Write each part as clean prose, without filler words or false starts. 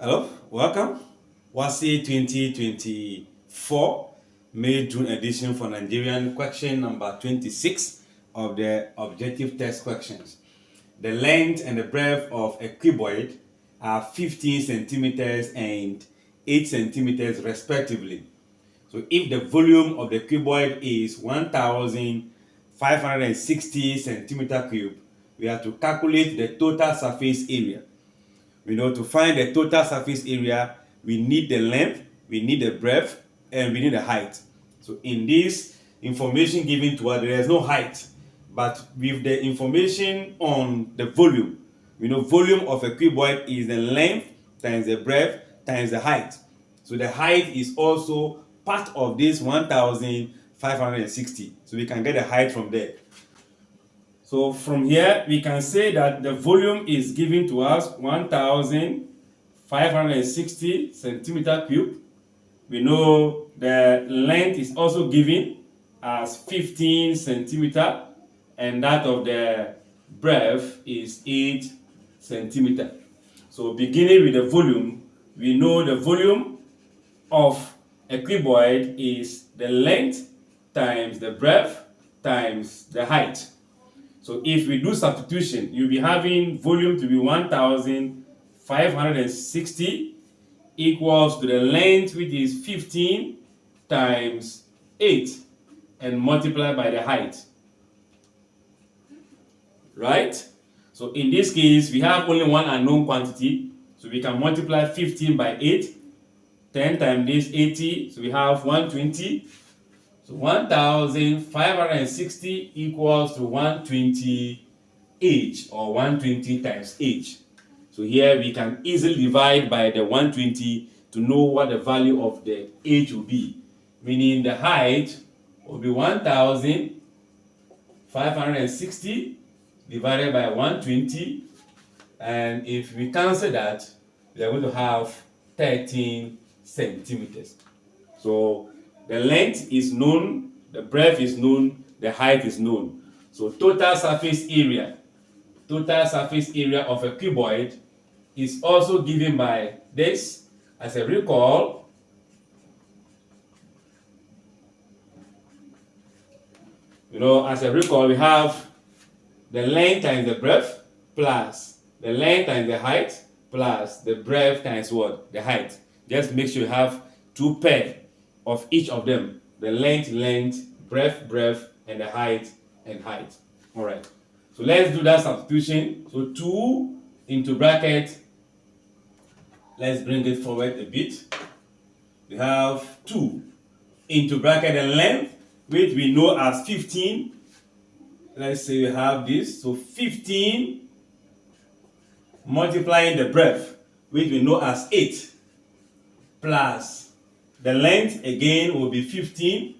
Hello, welcome. WASSCE 2024 May-June edition for Nigerian question number 26 of the objective test questions. The length and the breadth of a cuboid are 15 centimeters and 8 centimeters respectively. So if the volume of the cuboid is 1560 centimeter cube, we have to calculate the total surface area. We know to find the total surface area, we need the length, we need the breadth, and we need the height. So in this information given to us, there is no height, but with the information on the volume, we know volume of a cuboid is the length times the breadth times the height. So the height is also part of this 1560. So we can get the height from there. So from here, we can say that the volume is given to us 1560 centimeter cube. We know the length is also given as 15 centimeter, and that of the breadth is 8 centimeter. So beginning with the volume, we know the volume of a cuboid is the length times the breadth times the height. So if we do substitution, you'll be having volume to be 1560 equals to the length, which is 15 times 8, and multiply by the height. Right? So in this case, we have only one unknown quantity. So we can multiply 15 by 8. 10 times this, 80. So we have 120. So 1560 equals to 120 h, or 120 times h. So here we can easily divide by the 120 to know what the value of the h will be. Meaning the height will be 1560 divided by 120. And if we cancel that, we are going to have 13 centimeters. So the length is known, the breadth is known, the height is known. So total surface area of a cuboid is also given by this. As a recall, we have the length times the breadth plus the length times the height plus the breadth times what? The height. Just make sure you have two pairs of each of them, the length, breadth, and the height, and height. All right. So let's do that substitution. So 2 into bracket. Let's bring it forward a bit. We have 2 into bracket the length, which we know as 15. Let's say we have this. So 15 multiplying the breadth, which we know as 8, plus the length again will be 15,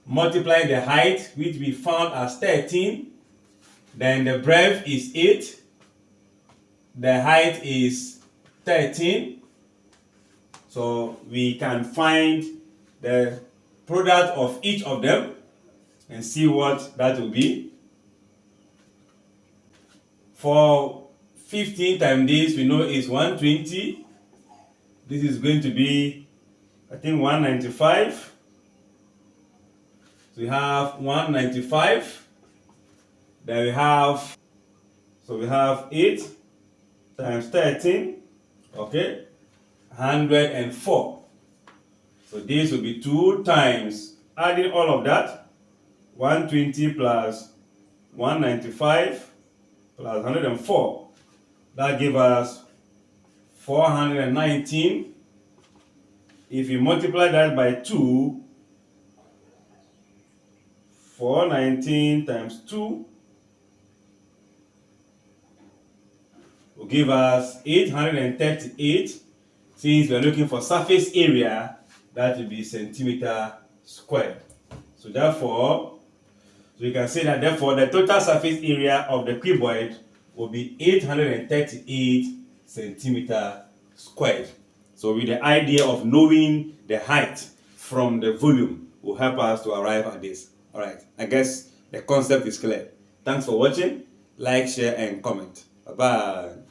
multiply the height, which we found as 13, then the breadth is 8, the height is 13. So we can find the product of each of them and see what that will be. For 15 times this, we know is 120. This is going to be, I think, 195. So we have 195. Then we have 8 times 13. Okay, 104. So this will be 2 times, adding all of that, 120 plus 195 plus 104. That gives us 419. If you multiply that by 2, 419 times 2 will give us 838. Since we are looking for surface area, that will be centimeter squared. So therefore, we can say that therefore the total surface area of the cuboid will be 838 centimeter squared. So with the idea of knowing the height from the volume will help us to arrive at this. All right, I guess the concept is clear. Thanks for watching. Like, share, and comment. Bye-bye.